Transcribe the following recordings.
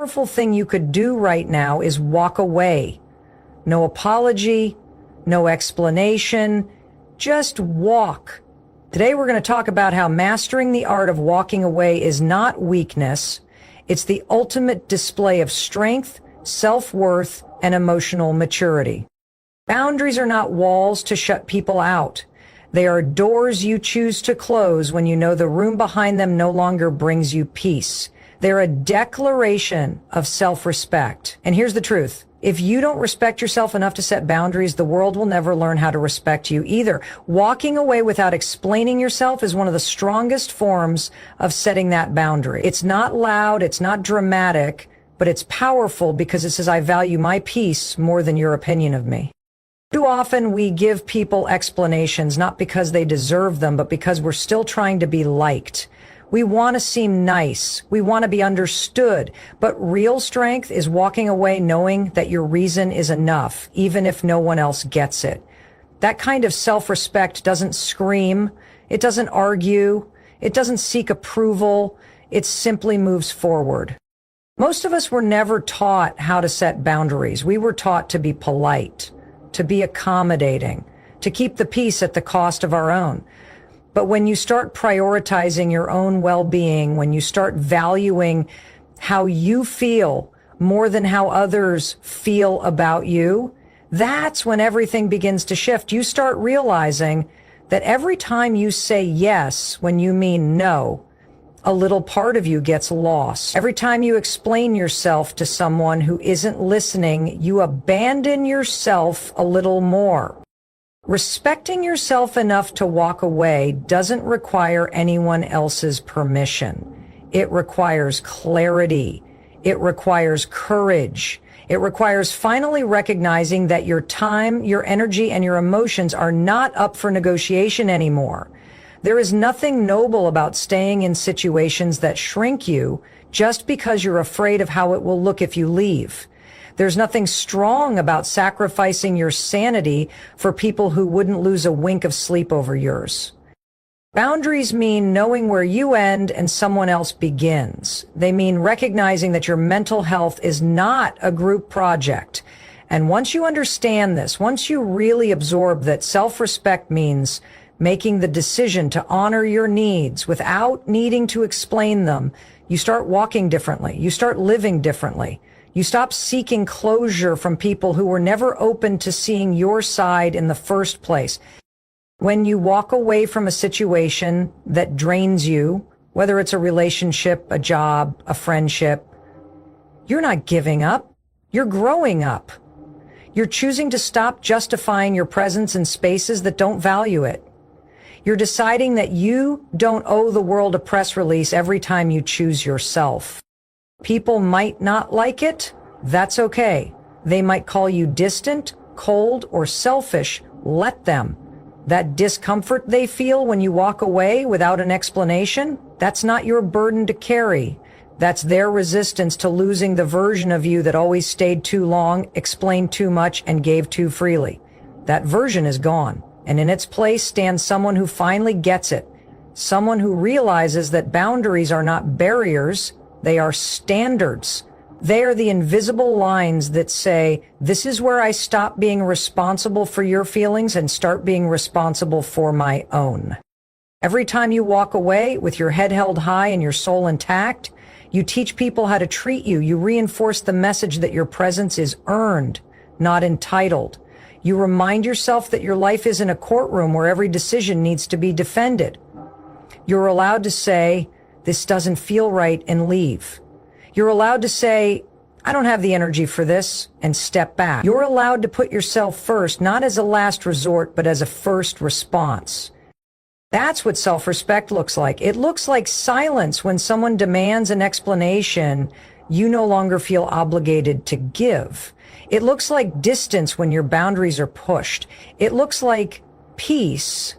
Powerful thing you could do right now is walk away. No apology, no explanation, just walk. Today we're going to talk about how mastering the art of walking away is not weakness. It's the ultimate display of strength, self-worth, and emotional maturity. Boundaries are not walls to shut people out. They are doors you choose to close when you know the room behind them no longer brings you peace. They're a declaration of self-respect. And here's the truth. If you don't respect yourself enough to set boundaries, the world will never learn how to respect you either. Walking away without explaining yourself is one of the strongest forms of setting that boundary. It's not loud, it's not dramatic, but it's powerful because it says, I value my peace more than your opinion of me. Too often we give people explanations not because they deserve them, but because we're still trying to be liked. We want to seem nice. We want to be understood. But real strength is walking away knowing that your reason is enough, even if no one else gets it. That kind of self-respect doesn't scream. It doesn't argue. It doesn't seek approval. It simply moves forward. Most of us were never taught how to set boundaries. We were taught to be polite, to be accommodating, to keep the peace at the cost of our own. But when you start prioritizing your own well-being, when you start valuing how you feel more than how others feel about you, that's when everything begins to shift. You start realizing that every time you say yes when you mean no, a little part of you gets lost. Every time you explain yourself to someone who isn't listening, you abandon yourself a little more. Respecting yourself enough to walk away doesn't require anyone else's permission. It requires clarity. It requires courage. It requires finally recognizing that your time, your energy, and your emotions are not up for negotiation anymore. There is nothing noble about staying in situations that shrink you just because you're afraid of how it will look if you leave. There's nothing strong about sacrificing your sanity for people who wouldn't lose a wink of sleep over yours. Boundaries mean knowing where you end and someone else begins. They mean recognizing that your mental health is not a group project. And once you understand this, once you really absorb that self-respect means making the decision to honor your needs without needing to explain them, you start walking differently. You start living differently. You stop seeking closure from people who were never open to seeing your side in the first place. When you walk away from a situation that drains you, whether it's a relationship, a job, a friendship, you're not giving up. You're growing up. You're choosing to stop justifying your presence in spaces that don't value it. You're deciding that you don't owe the world a press release every time you choose yourself. People might not like it. That's okay. They might call you distant, cold, or selfish. Let them. That discomfort they feel when you walk away without an explanation, that's not your burden to carry. That's their resistance to losing the version of you that always stayed too long, explained too much, and gave too freely. That version is gone, and in its place stands someone who finally gets it. Someone who realizes that boundaries are not barriers. They are standards. They are the invisible lines that say, this is where I stop being responsible for your feelings and start being responsible for my own. Every time you walk away with your head held high and your soul intact, you teach people how to treat you. You reinforce the message that your presence is earned, not entitled. You remind yourself that your life isn't a courtroom where every decision needs to be defended. You're allowed to say, this doesn't feel right, and leave. You're allowed to say, I don't have the energy for this, and step back. You're allowed to put yourself first, not as a last resort, but as a first response. That's what self-respect looks like. It looks like silence when someone demands an explanation you no longer feel obligated to give. It looks like distance when your boundaries are pushed. It looks like peace,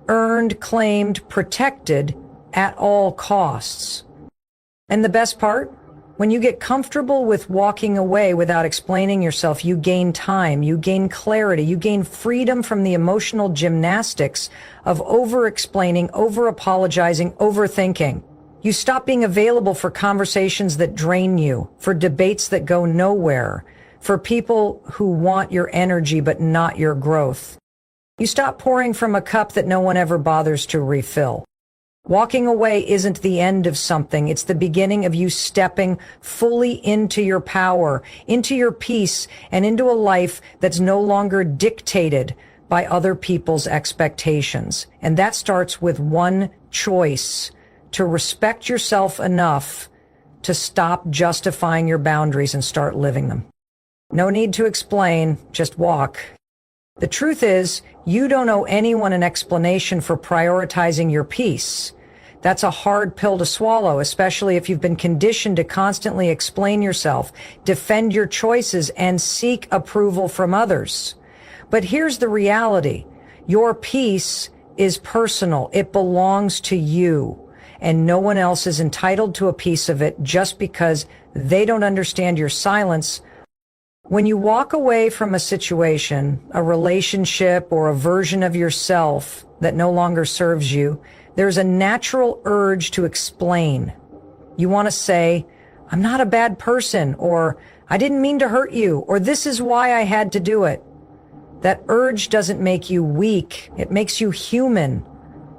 earned, claimed, protected, at all costs. And the best part? When you get comfortable with walking away without explaining yourself, you gain time, you gain clarity, you gain freedom from the emotional gymnastics of over-explaining, over-apologizing, overthinking. You stop being available for conversations that drain you, for debates that go nowhere, for people who want your energy but not your growth. You stop pouring from a cup that no one ever bothers to refill. Walking away isn't the end of something. It's the beginning of you stepping fully into your power, into your peace, and into a life that's no longer dictated by other people's expectations. And that starts with one choice: to respect yourself enough to stop justifying your boundaries and start living them. No need to explain, just walk. The truth is, you don't owe anyone an explanation for prioritizing your peace. That's a hard pill to swallow, especially if you've been conditioned to constantly explain yourself, defend your choices, and seek approval from others. But here's the reality. Your peace is personal. It belongs to you, and no one else is entitled to a piece of it just because they don't understand your silence. When you walk away from a situation, a relationship, or a version of yourself that no longer serves you, there's a natural urge to explain. You want to say, "I'm not a bad person," or "I didn't mean to hurt you," or "This is why I had to do it." That urge doesn't make you weak. It makes you human.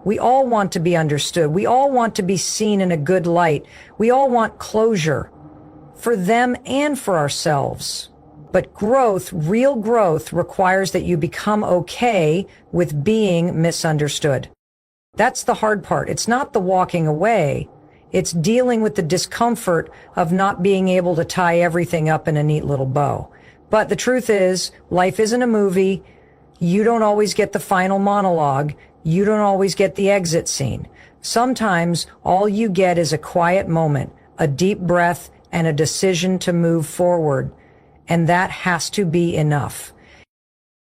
We all want to be understood. We all want to be seen in a good light. We all want closure for them and for ourselves. But growth, real growth, requires that you become okay with being misunderstood. That's the hard part. It's not the walking away. It's dealing with the discomfort of not being able to tie everything up in a neat little bow. But the truth is, life isn't a movie. You don't always get the final monologue. You don't always get the exit scene. Sometimes all you get is a quiet moment, a deep breath, and a decision to move forward. And that has to be enough.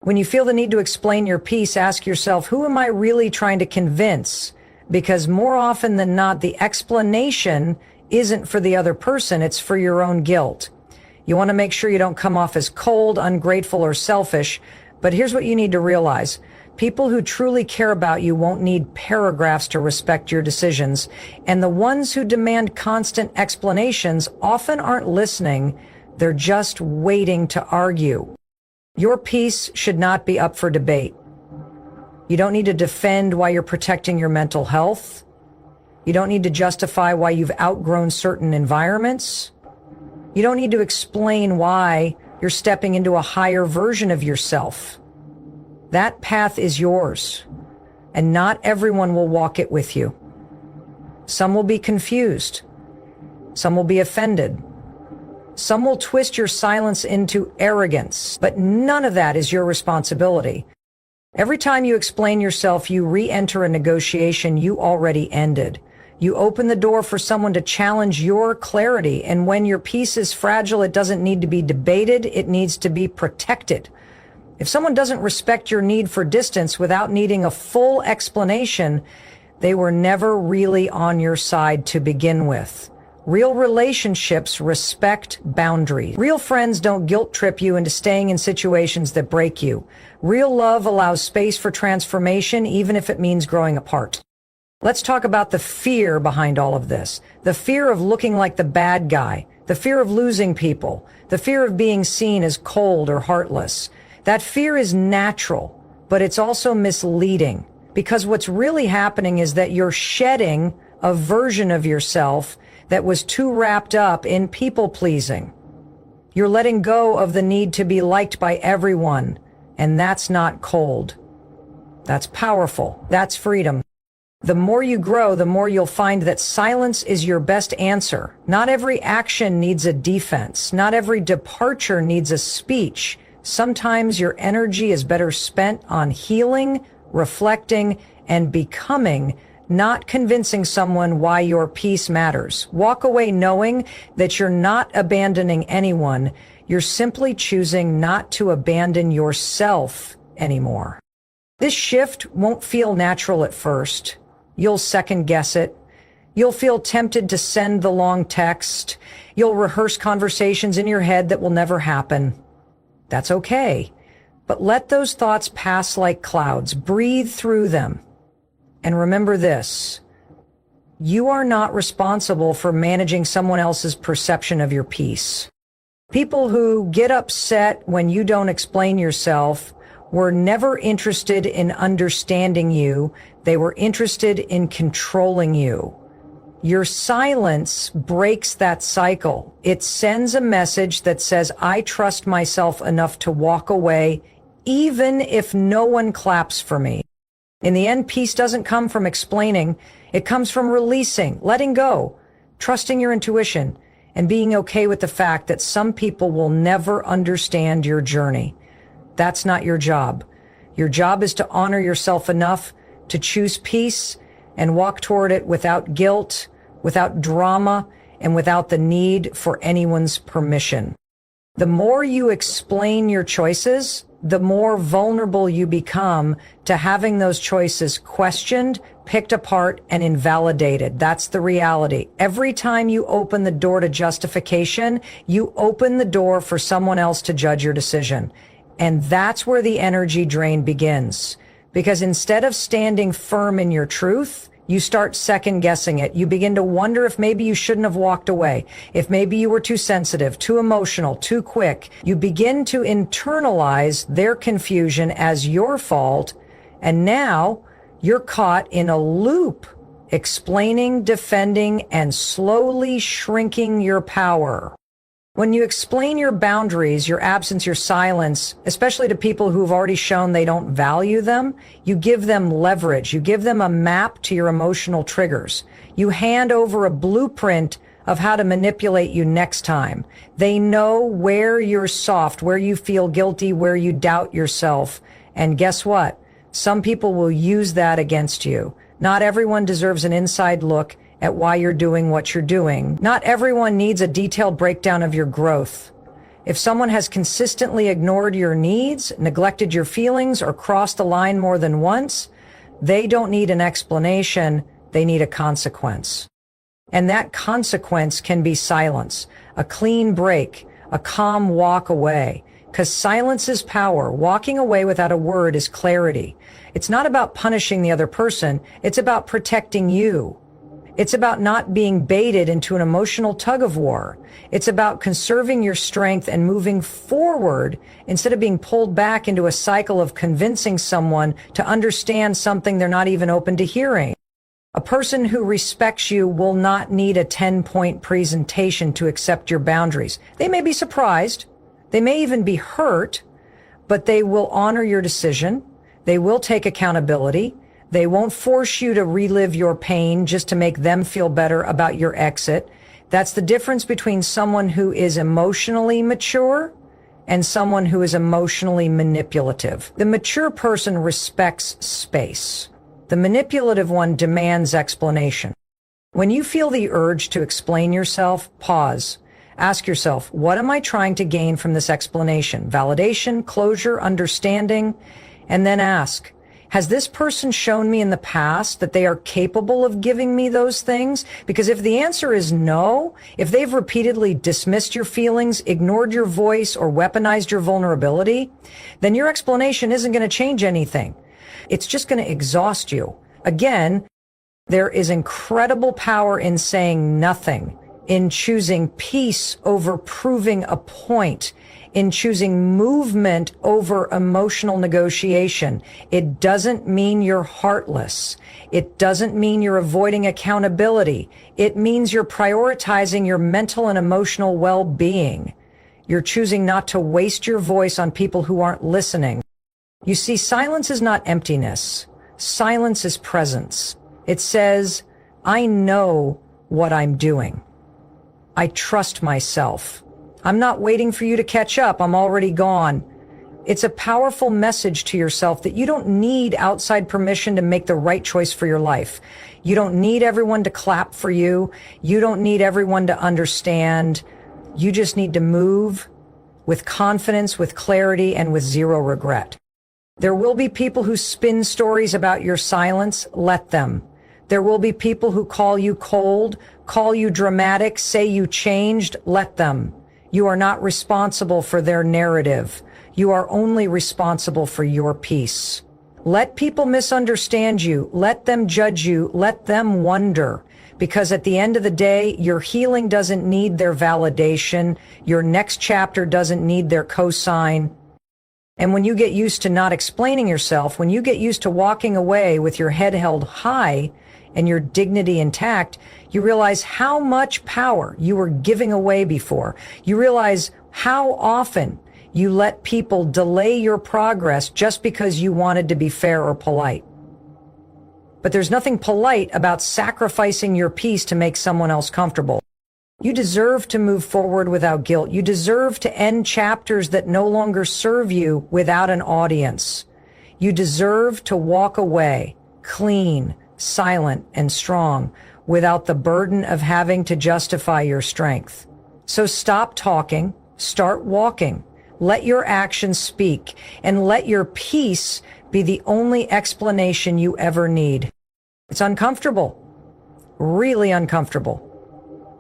When you feel the need to explain your piece, ask yourself, who am I really trying to convince? Because more often than not, the explanation isn't for the other person, it's for your own guilt. You want to make sure you don't come off as cold, ungrateful, or selfish. But here's what you need to realize. People who truly care about you won't need paragraphs to respect your decisions. And the ones who demand constant explanations often aren't listening. They're just waiting to argue. Your peace should not be up for debate. You don't need to defend why you're protecting your mental health. You don't need to justify why you've outgrown certain environments. You don't need to explain why you're stepping into a higher version of yourself. That path is yours, and not everyone will walk it with you. Some will be confused. Some will be offended. Some will twist your silence into arrogance, but none of that is your responsibility. Every time you explain yourself, you re-enter a negotiation you already ended. You open the door for someone to challenge your clarity, and when your peace is fragile, it doesn't need to be debated, it needs to be protected. If someone doesn't respect your need for distance without needing a full explanation, they were never really on your side to begin with. Real relationships respect boundaries. Real friends don't guilt trip you into staying in situations that break you. Real love allows space for transformation, even if it means growing apart. Let's talk about the fear behind all of this. The fear of looking like the bad guy. The fear of losing people. The fear of being seen as cold or heartless. That fear is natural, but it's also misleading. Because what's really happening is that you're shedding a version of yourself that was too wrapped up in people-pleasing. You're letting go of the need to be liked by everyone, and that's not cold. That's powerful. That's freedom. The more you grow, the more you'll find that silence is your best answer. Not every action needs a defense. Not every departure needs a speech. Sometimes your energy is better spent on healing, reflecting, and becoming, not convincing someone why your peace matters. Walk away knowing that you're not abandoning anyone. You're simply choosing not to abandon yourself anymore. This shift won't feel natural at first. You'll second guess it. You'll feel tempted to send the long text. You'll rehearse conversations in your head that will never happen. That's okay. But let those thoughts pass like clouds. Breathe through them. And remember this, You are not responsible for managing someone else's perception of your peace. People who get upset when you don't explain yourself were never interested in understanding you. They were interested in controlling you. Your silence breaks that cycle. It sends a message that says, I trust myself enough to walk away, even if no one claps for me. In the end, peace doesn't come from explaining. It comes from releasing, letting go, trusting your intuition, and being okay with the fact that some people will never understand your journey. That's not your job. Your job is to honor yourself enough to choose peace and walk toward it without guilt, without drama, and without the need for anyone's permission. The more you explain your choices, the more vulnerable you become to having those choices questioned, picked apart, and invalidated. That's the reality. Every time you open the door to justification, you open the door for someone else to judge your decision. And that's where the energy drain begins. Because instead of standing firm in your truth, you start second guessing it. You begin to wonder if maybe you shouldn't have walked away, if maybe you were too sensitive, too emotional, too quick. You begin to internalize their confusion as your fault, and now you're caught in a loop, explaining, defending, and slowly shrinking your power. When you explain your boundaries, your absence, your silence, especially to people who've already shown they don't value them, you give them leverage. You give them a map to your emotional triggers. You hand over a blueprint of how to manipulate you next time. They know where you're soft, where you feel guilty, where you doubt yourself. And guess what? Some people will use that against you. Not everyone deserves an inside look at why you're doing what you're doing. Not everyone needs a detailed breakdown of your growth. If someone has consistently ignored your needs, neglected your feelings, or crossed the line more than once, they don't need an explanation, they need a consequence. And that consequence can be silence, a clean break, a calm walk away. Because silence is power. Walking away without a word is clarity. It's not about punishing the other person, it's about protecting you. It's about not being baited into an emotional tug of war. It's about conserving your strength and moving forward instead of being pulled back into a cycle of convincing someone to understand something they're not even open to hearing. A person who respects you will not need a 10-point presentation to accept your boundaries. They may be surprised. They may even be hurt, but they will honor your decision. They will take accountability. They won't force you to relive your pain just to make them feel better about your exit. That's the difference between someone who is emotionally mature and someone who is emotionally manipulative. The mature person respects space. The manipulative one demands explanation. When you feel the urge to explain yourself, pause. Ask yourself, what am I trying to gain from this explanation? Validation, closure, understanding? And then ask, has this person shown me in the past that they are capable of giving me those things? Because if the answer is no, if they've repeatedly dismissed your feelings, ignored your voice, or weaponized your vulnerability, then your explanation isn't going to change anything. It's just going to exhaust you. Again, there is incredible power in saying nothing, in choosing peace over proving a point, in choosing movement over emotional negotiation. It doesn't mean you're heartless. It doesn't mean you're avoiding accountability. It means you're prioritizing your mental and emotional well-being. You're choosing not to waste your voice on people who aren't listening. You see, silence is not emptiness. Silence is presence. It says, I know what I'm doing. I trust myself. I'm not waiting for you to catch up. I'm already gone. It's a powerful message to yourself that you don't need outside permission to make the right choice for your life. You don't need everyone to clap for you. You don't need everyone to understand. You just need to move with confidence, with clarity, and with zero regret. There will be people who spin stories about your silence. Let them. There will be people who call you cold, call you dramatic, say you changed. Let them. You are not responsible for their narrative. You are only responsible for your peace. Let people misunderstand you. Let them judge you. Let them wonder. Because at the end of the day, your healing doesn't need their validation. Your next chapter doesn't need their cosign. And when you get used to not explaining yourself, when you get used to walking away with your head held high and your dignity intact, you realize how much power you were giving away before. You realize how often you let people delay your progress just because you wanted to be fair or polite. But there's nothing polite about sacrificing your peace to make someone else comfortable. You deserve to move forward without guilt. You deserve to end chapters that no longer serve you without an audience. You deserve to walk away clean, silent, and strong without the burden of having to justify your strength. So stop talking, start walking. Let your actions speak, and let your peace be the only explanation you ever need. It's uncomfortable, really uncomfortable.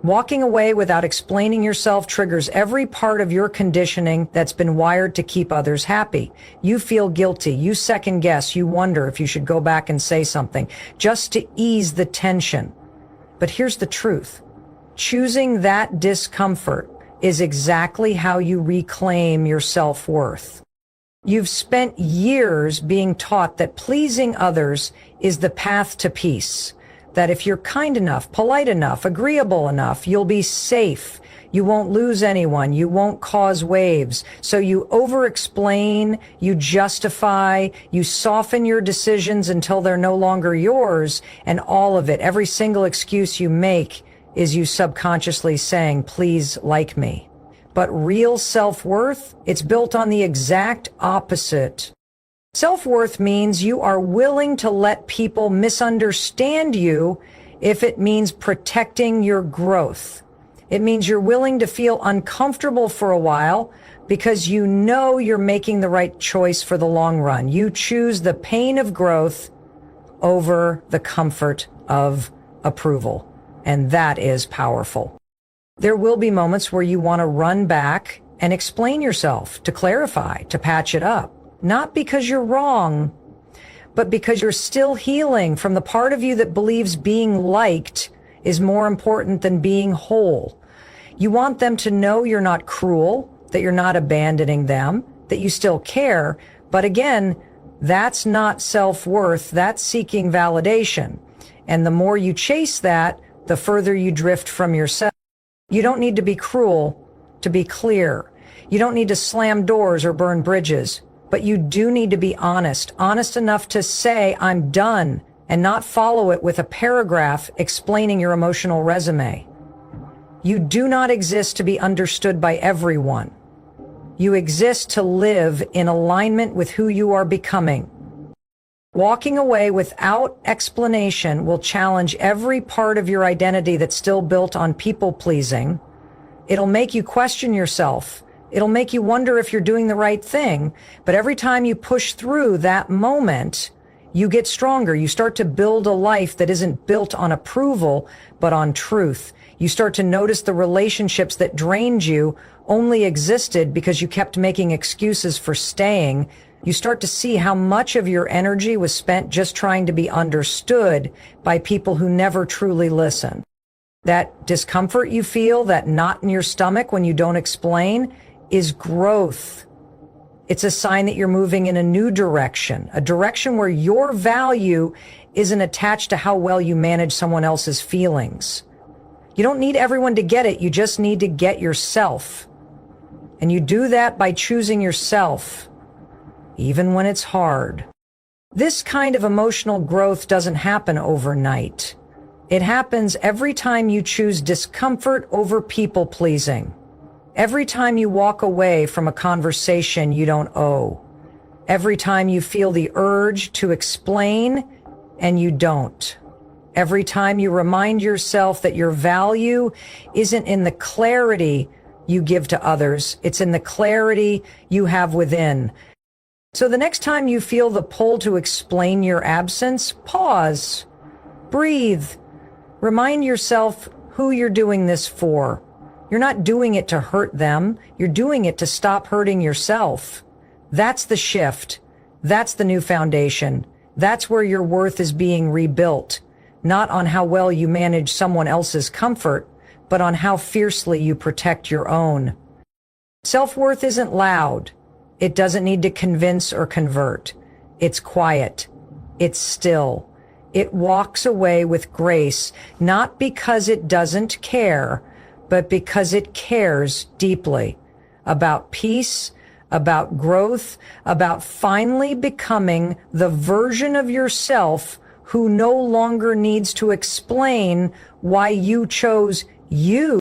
Walking away without explaining yourself triggers every part of your conditioning that's been wired to keep others happy. You feel guilty, you second guess, you wonder if you should go back and say something, just to ease the tension. But here's the truth. Choosing that discomfort is exactly how you reclaim your self-worth. You've spent years being taught that pleasing others is the path to peace, that if you're kind enough, polite enough, agreeable enough, you'll be safe. You won't lose anyone. You won't cause waves. So you over-explain, you justify, you soften your decisions until they're no longer yours, and all of it, every single excuse you make, is you subconsciously saying, please like me. But real self-worth, it's built on the exact opposite. Self-worth means you are willing to let people misunderstand you if it means protecting your growth. It means you're willing to feel uncomfortable for a while because you know you're making the right choice for the long run. You choose the pain of growth over the comfort of approval. And that is powerful. There will be moments where you want to run back and explain yourself, to clarify, to patch it up. Not because you're wrong, but because you're still healing from the part of you that believes being liked is more important than being whole. You want them to know you're not cruel, that you're not abandoning them, that you still care. But again, that's not self-worth. That's seeking validation. And the more you chase that, the further you drift from yourself. You don't need to be cruel to be clear. You don't need to slam doors or burn bridges, but you do need to be honest enough to say, I'm done, and not follow it with a paragraph explaining your emotional resume. You do not exist to be understood by everyone. You exist to live in alignment with who you are becoming. Walking away without explanation will challenge every part of your identity that's still built on people-pleasing. It'll make you question yourself. It'll make you wonder if you're doing the right thing. But every time you push through that moment, you get stronger. You start to build a life that isn't built on approval, but on truth. You start to notice the relationships that drained you only existed because you kept making excuses for staying. You start to see how much of your energy was spent just trying to be understood by people who never truly listen. That discomfort you feel, that knot in your stomach when you don't explain, is growth. It's a sign that you're moving in a new direction, a direction where your value isn't attached to how well you manage someone else's feelings. You don't need everyone to get it. You just need to get yourself. And you do that by choosing yourself, even when it's hard. This kind of emotional growth doesn't happen overnight. It happens every time you choose discomfort over people-pleasing. Every time you walk away from a conversation you don't owe. Every time you feel the urge to explain and you don't. Every time you remind yourself that your value isn't in the clarity you give to others, it's in the clarity you have within. So the next time you feel the pull to explain your absence, pause, breathe, remind yourself who you're doing this for. You're not doing it to hurt them. You're doing it to stop hurting yourself. That's the shift. That's the new foundation. That's where your worth is being rebuilt. not on how well you manage someone else's comfort, but on how fiercely you protect your own. Self-worth isn't loud. It doesn't need to convince or convert. It's quiet. It's still. It walks away with grace, not because it doesn't care, but because it cares deeply about peace, about growth, about finally becoming the version of yourself who no longer needs to explain why you chose you.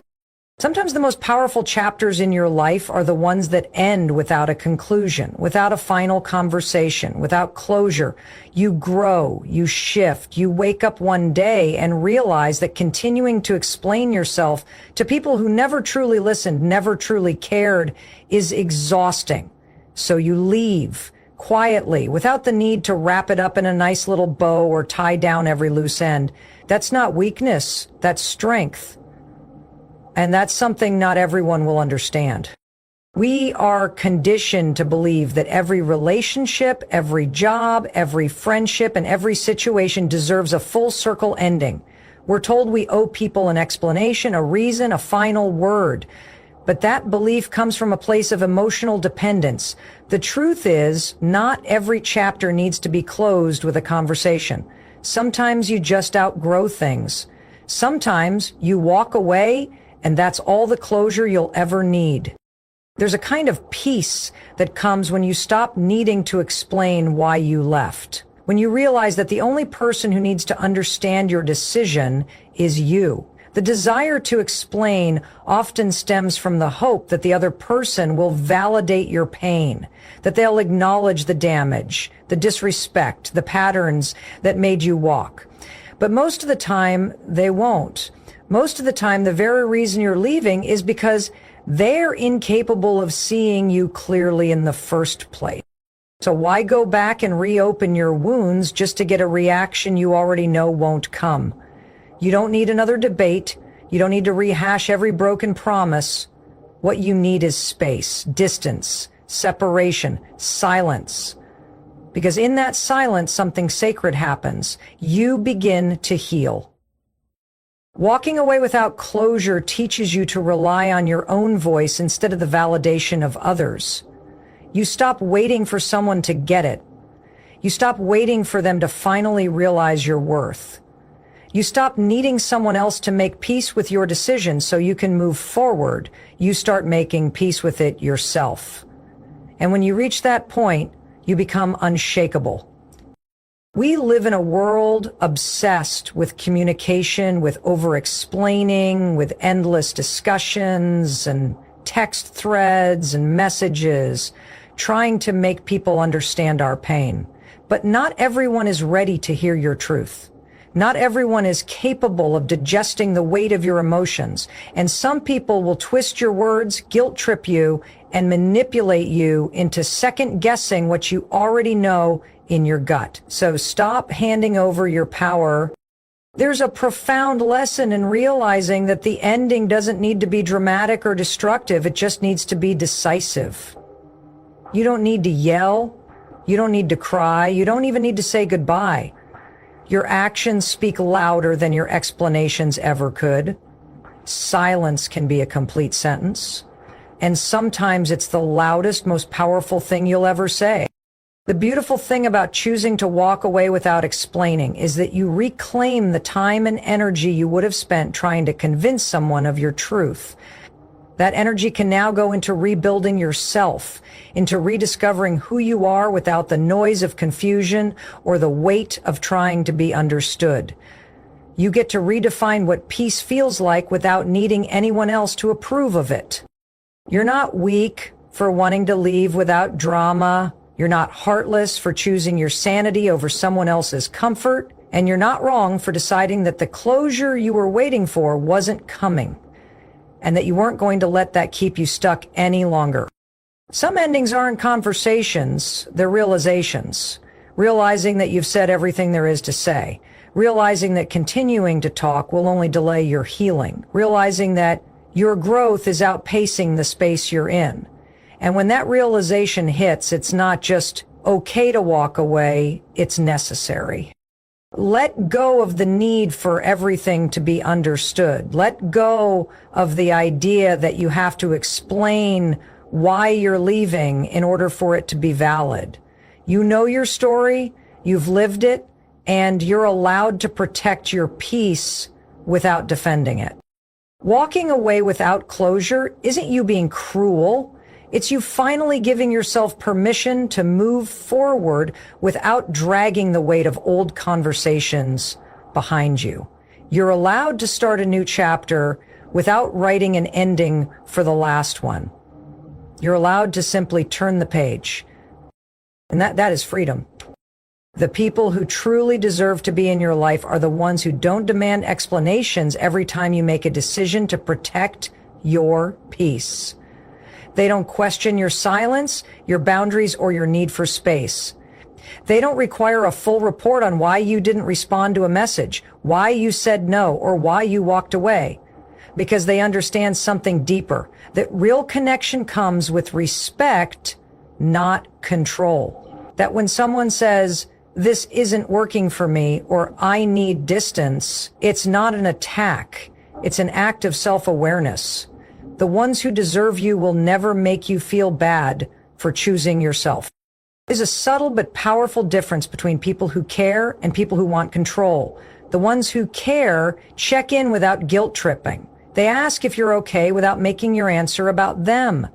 Sometimes the most powerful chapters in your life are the ones that end without a conclusion, without a final conversation, without closure. You grow, you shift, you wake up one day and realize that continuing to explain yourself to people who never truly listened, never truly cared, is exhausting. So you leave quietly, without the need to wrap it up in a nice little bow or tie down every loose end. That's not weakness, that's strength. And that's something not everyone will understand. We are conditioned to believe that every relationship, every job, every friendship, and every situation deserves a full circle ending. We're told we owe people an explanation, a reason, a final word. But that belief comes from a place of emotional dependence. The truth is, not every chapter needs to be closed with a conversation. Sometimes you just outgrow things. Sometimes you walk away, and that's all the closure you'll ever need. There's a kind of peace that comes when you stop needing to explain why you left. When you realize that the only person who needs to understand your decision is you. The desire to explain often stems from the hope that the other person will validate your pain, that they'll acknowledge the damage, the disrespect, the patterns that made you walk. But most of the time, they won't. Most of the time, the very reason you're leaving is because they're incapable of seeing you clearly in the first place. So why go back and reopen your wounds just to get a reaction you already know won't come? You don't need another debate. You don't need to rehash every broken promise. What you need is space, distance, separation, silence. Because in that silence, something sacred happens. You begin to heal. Walking away without closure teaches you to rely on your own voice instead of the validation of others. You stop waiting for someone to get it. You stop waiting for them to finally realize your worth. You stop needing someone else to make peace with your decision so you can move forward. You start making peace with it yourself. And when you reach that point, you become unshakable. We live in a world obsessed with communication, with over-explaining, with endless discussions and text threads and messages, trying to make people understand our pain. But not everyone is ready to hear your truth. Not everyone is capable of digesting the weight of your emotions. And some people will twist your words, guilt trip you, and manipulate you into second guessing what you already know in your gut. So stop handing over your power. There's a profound lesson in realizing that the ending doesn't need to be dramatic or destructive. It just needs to be decisive. You don't need to yell. You don't need to cry. You don't even need to say goodbye. Your actions speak louder than your explanations ever could. Silence can be a complete sentence. And sometimes it's the loudest, most powerful thing you'll ever say. The beautiful thing about choosing to walk away without explaining is that you reclaim the time and energy you would have spent trying to convince someone of your truth. That energy can now go into rebuilding yourself, into rediscovering who you are without the noise of confusion or the weight of trying to be understood. You get to redefine what peace feels like without needing anyone else to approve of it. You're not weak for wanting to leave without drama. You're not heartless for choosing your sanity over someone else's comfort. And you're not wrong for deciding that the closure you were waiting for wasn't coming, and that you weren't going to let that keep you stuck any longer. Some endings aren't conversations, they're realizations. Realizing that you've said everything there is to say. Realizing that continuing to talk will only delay your healing. Realizing that your growth is outpacing the space you're in. And when that realization hits, it's not just okay to walk away, it's necessary. Let go of the need for everything to be understood. Let go of the idea that you have to explain why you're leaving in order for it to be valid. You know your story, you've lived it, and you're allowed to protect your peace without defending it. Walking away without closure isn't you being cruel. It's you finally giving yourself permission to move forward without dragging the weight of old conversations behind you. You're allowed to start a new chapter without writing an ending for the last one. You're allowed to simply turn the page. And that is freedom. The people who truly deserve to be in your life are the ones who don't demand explanations every time you make a decision to protect your peace. They don't question your silence, your boundaries, or your need for space. They don't require a full report on why you didn't respond to a message, why you said no, or why you walked away. Because they understand something deeper, that real connection comes with respect, not control. That when someone says, "This isn't working for me," or "I need distance," it's not an attack. It's an act of self-awareness. The ones who deserve you will never make you feel bad for choosing yourself. There's a subtle but powerful difference between people who care and people who want control. The ones who care check in without guilt tripping. They ask if you're okay without making your answer about them.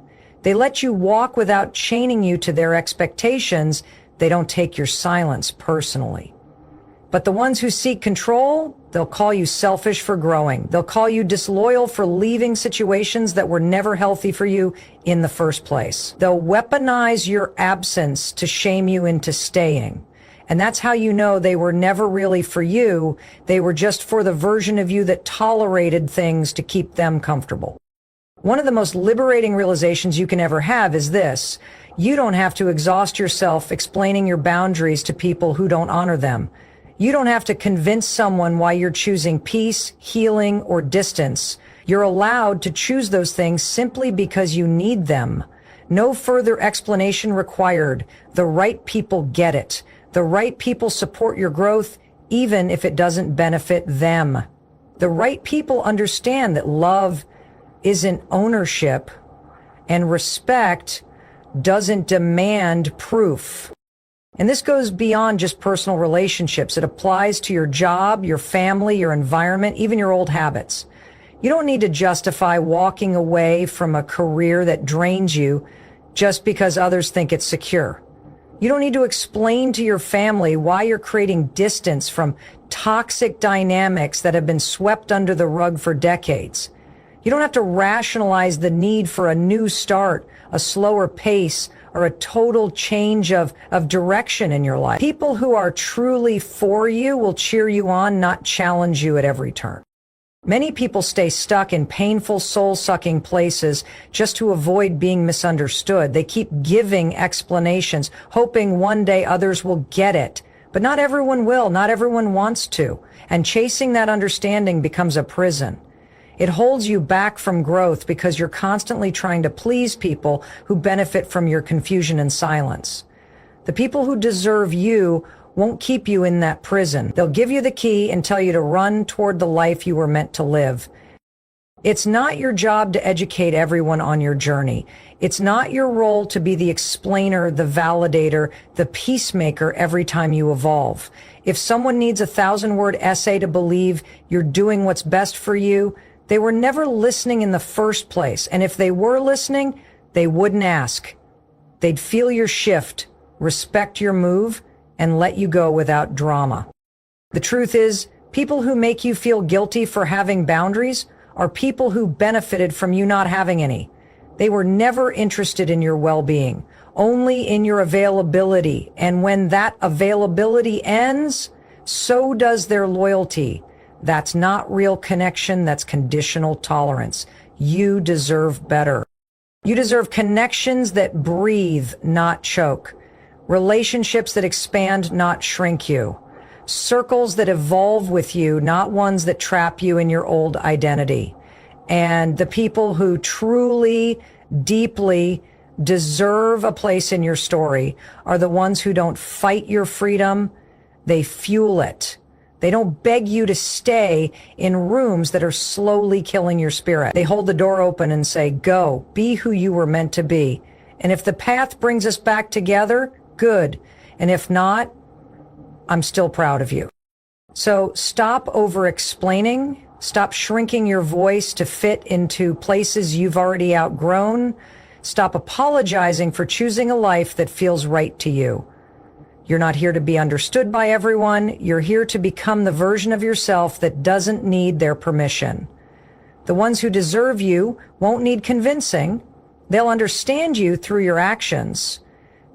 They let you walk without chaining you to their expectations. They don't take your silence personally. But the ones who seek control, they'll call you selfish for growing. They'll call you disloyal for leaving situations that were never healthy for you in the first place. They'll weaponize your absence to shame you into staying. And that's how you know they were never really for you. They were just for the version of you that tolerated things to keep them comfortable. One of the most liberating realizations you can ever have is this: you don't have to exhaust yourself explaining your boundaries to people who don't honor them. You don't have to convince someone why you're choosing peace, healing, or distance. You're allowed to choose those things simply because you need them. No further explanation required. The right people get it. The right people support your growth, even if it doesn't benefit them. The right people understand that love isn't ownership, and respect doesn't demand proof. And this goes beyond just personal relationships. It applies to your job, your family, your environment, even your old habits. You don't need to justify walking away from a career that drains you just because others think it's secure. You don't need to explain to your family why you're creating distance from toxic dynamics that have been swept under the rug for decades. You don't have to rationalize the need for a new start, a slower pace, or a total change of direction in your life. People who are truly for you will cheer you on, not challenge you at every turn. Many people stay stuck in painful, soul-sucking places just to avoid being misunderstood. They keep giving explanations, hoping one day others will get it. But not everyone will. Not everyone wants to. And chasing that understanding becomes a prison. It holds you back from growth because you're constantly trying to please people who benefit from your confusion and silence. The people who deserve you won't keep you in that prison. They'll give you the key and tell you to run toward the life you were meant to live. It's not your job to educate everyone on your journey. It's not your role to be the explainer, the validator, the peacemaker every time you evolve. If someone needs a 1,000-word essay to believe you're doing what's best for you, they were never listening in the first place. And if they were listening, they wouldn't ask. They'd feel your shift, respect your move, and let you go without drama. The truth is, people who make you feel guilty for having boundaries are people who benefited from you not having any. They were never interested in your well-being, only in your availability. And when that availability ends, so does their loyalty. That's not real connection. That's conditional tolerance. You deserve better. You deserve connections that breathe, not choke. Relationships that expand, not shrink you. Circles that evolve with you, not ones that trap you in your old identity. And the people who truly, deeply deserve a place in your story are the ones who don't fight your freedom. They fuel it. They don't beg you to stay in rooms that are slowly killing your spirit. They hold the door open and say, go, be who you were meant to be. And if the path brings us back together, good. And if not, I'm still proud of you. So stop over-explaining. Stop shrinking your voice to fit into places you've already outgrown. Stop apologizing for choosing a life that feels right to you. You're not here to be understood by everyone. You're here to become the version of yourself that doesn't need their permission. The ones who deserve you won't need convincing. They'll understand you through your actions.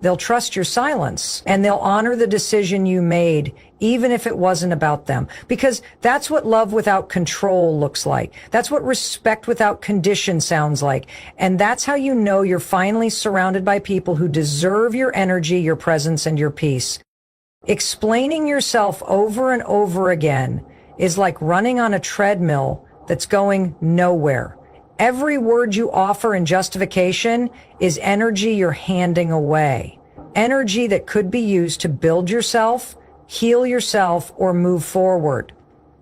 They'll trust your silence, and they'll honor the decision you made, even if it wasn't about them. Because that's what love without control looks like. That's what respect without condition sounds like. And that's how you know you're finally surrounded by people who deserve your energy, your presence, and your peace. Explaining yourself over and over again is like running on a treadmill that's going nowhere. Every word you offer in justification is energy you're handing away. Energy that could be used to build yourself, heal yourself, or move forward.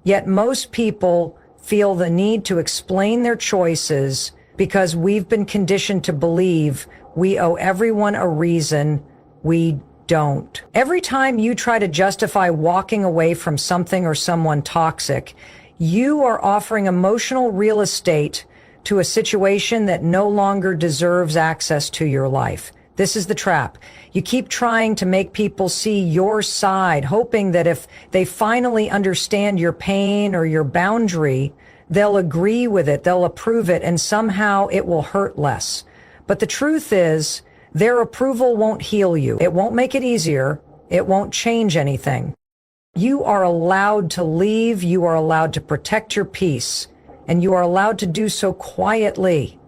Yet most people feel the need to explain their choices because we've been conditioned to believe we owe everyone a reason. We don't. Every time you try to justify walking away from something or someone toxic, you are offering emotional real estate to a situation that no longer deserves access to your life. This is the trap. You keep trying to make people see your side, hoping that if they finally understand your pain or your boundary, they'll agree with it, they'll approve it, and somehow it will hurt less. But the truth is, their approval won't heal you. It won't make it easier. It won't change anything. You are allowed to leave. You are allowed to protect your peace. And you are allowed to do so quietly,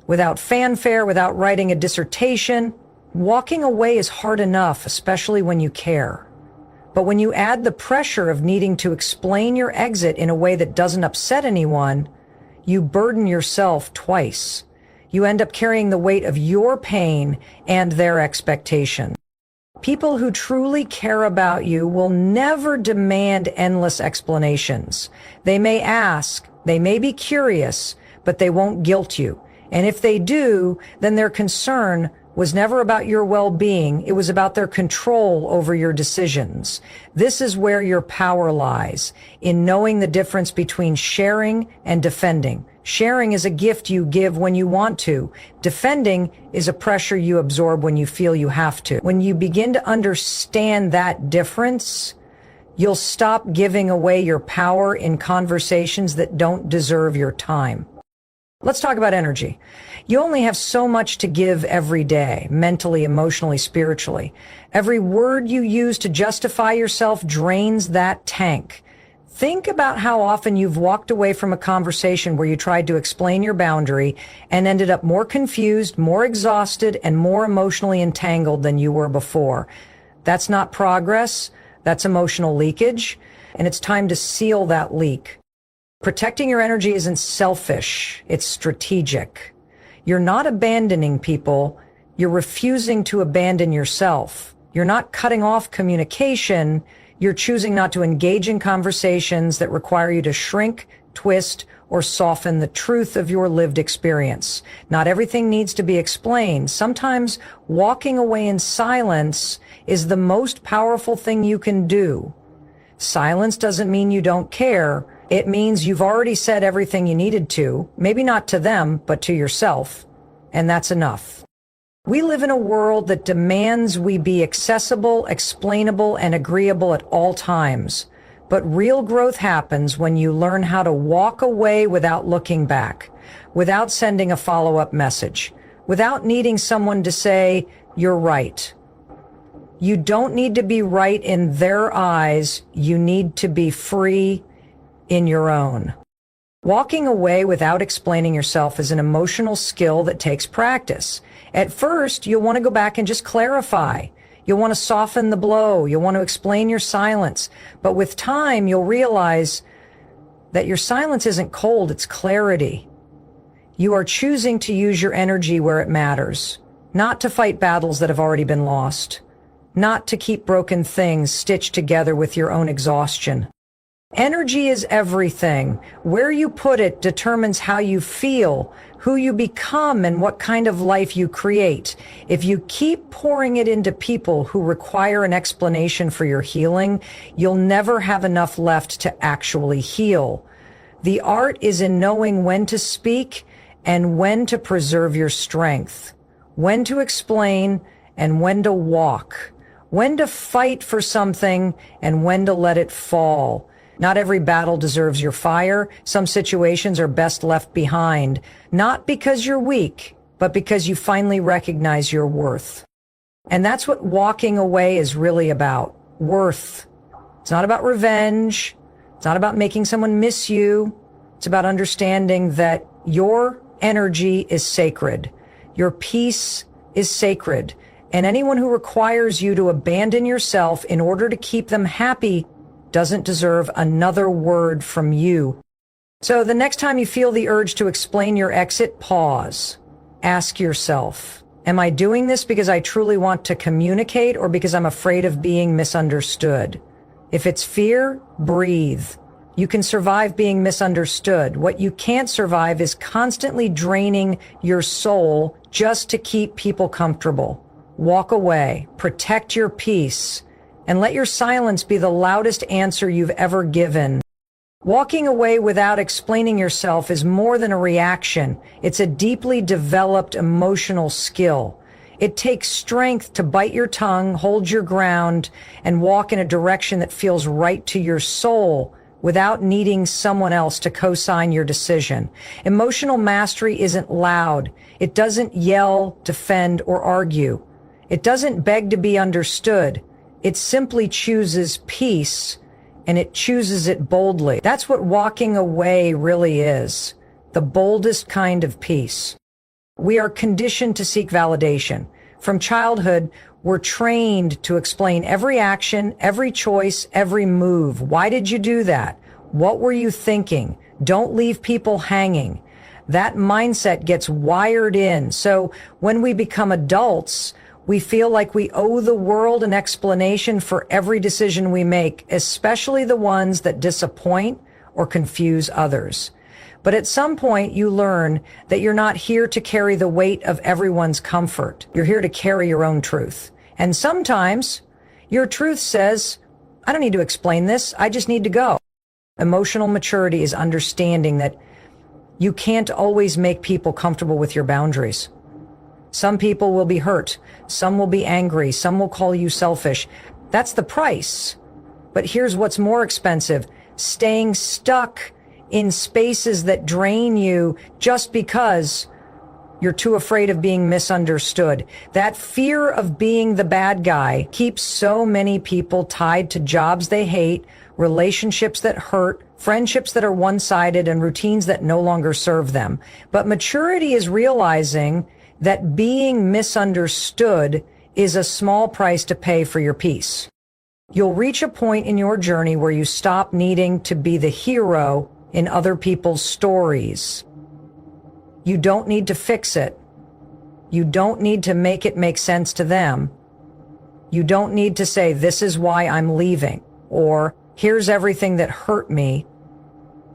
without fanfare, without writing a dissertation. Walking away is hard enough, especially when you care. But when you add the pressure of needing to explain your exit in a way that doesn't upset anyone, you burden yourself twice. You end up carrying the weight of your pain and their expectation. People who truly care about you will never demand endless explanations. They may ask, they may be curious, but they won't guilt you. And if they do, then their concern was never about your well-being. It was about their control over your decisions. This is where your power lies, in knowing the difference between sharing and defending. Sharing is a gift you give when you want to. Defending is a pressure you absorb when you feel you have to. When you begin to understand that difference, you'll stop giving away your power in conversations that don't deserve your time. Let's talk about energy. You only have so much to give every day, mentally, emotionally, spiritually. Every word you use to justify yourself drains that tank. Think about how often you've walked away from a conversation where you tried to explain your boundary and ended up more confused, more exhausted, and more emotionally entangled than you were before. That's not progress. That's emotional leakage, and it's time to seal that leak. Protecting your energy isn't selfish, it's strategic. You're not abandoning people, you're refusing to abandon yourself. You're not cutting off communication, you're choosing not to engage in conversations that require you to shrink, twist, or soften the truth of your lived experience. Not everything needs to be explained. Sometimes walking away in silence is the most powerful thing you can do. Silence doesn't mean you don't care. It means you've already said everything you needed to, maybe not to them, but to yourself. And that's enough. We live in a world that demands we be accessible, explainable, and agreeable at all times. But real growth happens when you learn how to walk away without looking back, without sending a follow-up message, without needing someone to say, "You're right." You don't need to be right in their eyes. You need to be free in your own. Walking away without explaining yourself is an emotional skill that takes practice. At first, you'll want to go back and just clarify. You'll want to soften the blow. You'll want to explain your silence. But with time, you'll realize that your silence isn't cold, it's clarity. You are choosing to use your energy where it matters, not to fight battles that have already been lost, not to keep broken things stitched together with your own exhaustion. Energy is everything. Where you put it determines how you feel, who you become, and what kind of life you create. If you keep pouring it into people who require an explanation for your healing, you'll never have enough left to actually heal. The art is in knowing when to speak and when to preserve your strength, when to explain and when to walk, when to fight for something and when to let it fall. Not every battle deserves your fire. Some situations are best left behind, not because you're weak, but because you finally recognize your worth. And that's what walking away is really about. Worth. It's not about revenge. It's not about making someone miss you. It's about understanding that your energy is sacred. Your peace is sacred. And anyone who requires you to abandon yourself in order to keep them happy doesn't deserve another word from you. So the next time you feel the urge to explain your exit, pause. Ask yourself, am I doing this because I truly want to communicate or because I'm afraid of being misunderstood? If it's fear, breathe. You can survive being misunderstood. What you can't survive is constantly draining your soul just to keep people comfortable. Walk away, protect your peace, and let your silence be the loudest answer you've ever given. Walking away without explaining yourself is more than a reaction. It's a deeply developed emotional skill. It takes strength to bite your tongue, hold your ground, and walk in a direction that feels right to your soul without needing someone else to co-sign your decision. Emotional mastery isn't loud. It doesn't yell, defend, or argue. It doesn't beg to be understood. It simply chooses peace, and it chooses it boldly. That's what walking away really is, the boldest kind of peace. We are conditioned to seek validation. From childhood, we're trained to explain every action, every choice, every move. Why did you do that? What were you thinking? Don't leave people hanging. That mindset gets wired in. So when we become adults, we feel like we owe the world an explanation for every decision we make, especially the ones that disappoint or confuse others. But at some point, you learn that you're not here to carry the weight of everyone's comfort. You're here to carry your own truth. And sometimes your truth says, I don't need to explain this. I just need to go. Emotional maturity is understanding that you can't always make people comfortable with your boundaries. Some people will be hurt. Some will be angry. Some will call you selfish. That's the price. But here's what's more expensive: staying stuck in spaces that drain you just because you're too afraid of being misunderstood. That fear of being the bad guy keeps so many people tied to jobs they hate, relationships that hurt, friendships that are one-sided, and routines that no longer serve them. But maturity is realizing that being misunderstood is a small price to pay for your peace. You'll reach a point in your journey where you stop needing to be the hero in other people's stories. You don't need to fix it. You don't need to make it make sense to them. You don't need to say, this is why I'm leaving, or here's everything that hurt me.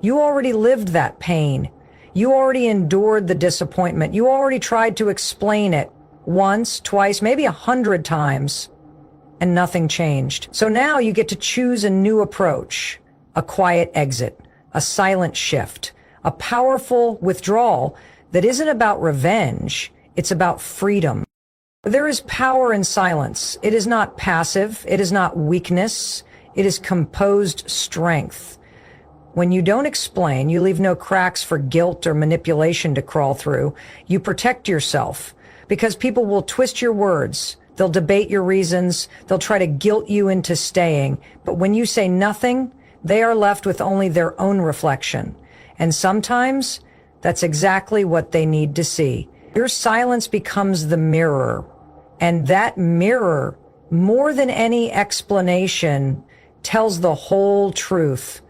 You already lived that pain. You already endured the disappointment. You already tried to explain it once, twice, maybe 100 times, and nothing changed. So now you get to choose a new approach, a quiet exit, a silent shift, a powerful withdrawal that isn't about revenge. It's about freedom. There is power in silence. It is not passive. It is not weakness. It is composed strength. When you don't explain, you leave no cracks for guilt or manipulation to crawl through. You protect yourself because people will twist your words. They'll debate your reasons. They'll try to guilt you into staying. But when you say nothing, they are left with only their own reflection. And sometimes that's exactly what they need to see. Your silence becomes the mirror. And that mirror, more than any explanation, tells the whole truth.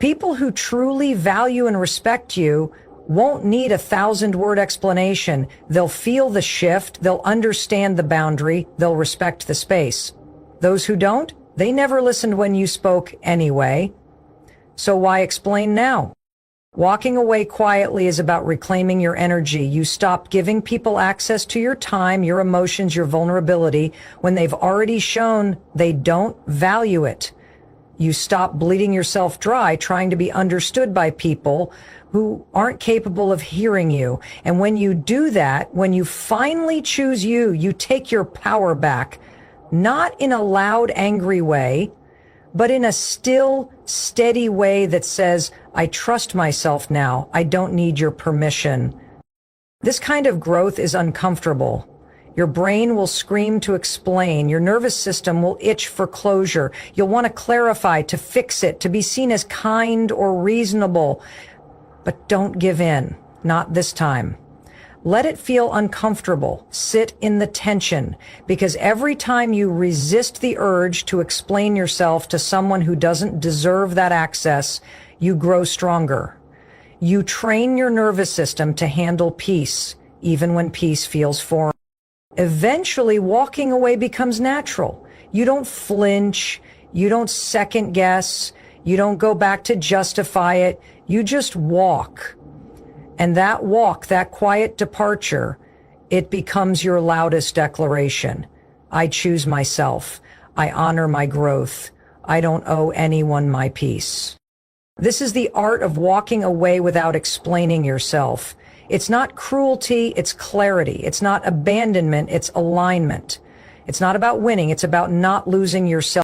People who truly value and respect you won't need 1,000-word explanation. They'll feel the shift. They'll understand the boundary. They'll respect the space. Those who don't, they never listened when you spoke anyway. So why explain now? Walking away quietly is about reclaiming your energy. You stop giving people access to your time, your emotions, your vulnerability when they've already shown they don't value it. You stop bleeding yourself dry trying to be understood by people who aren't capable of hearing you. And when you do that, when you finally choose you, you take your power back, not in a loud, angry way, but in a still, steady way that says, I trust myself now. I don't need your permission. This kind of growth is uncomfortable. Your brain will scream to explain. Your nervous system will itch for closure. You'll want to clarify, to fix it, to be seen as kind or reasonable. But don't give in. Not this time. Let it feel uncomfortable. Sit in the tension, because every time you resist the urge to explain yourself to someone who doesn't deserve that access, you grow stronger. You train your nervous system to handle peace, even when peace feels foreign. Eventually, walking away becomes natural. You don't flinch. You don't second guess. You don't go back to justify it. You just walk. And that walk, that quiet departure, it becomes your loudest declaration. I choose myself. I honor my growth. I don't owe anyone my peace. This is the art of walking away without explaining yourself. It's not cruelty, it's clarity. It's not abandonment, it's alignment. It's not about winning, it's about not losing yourself.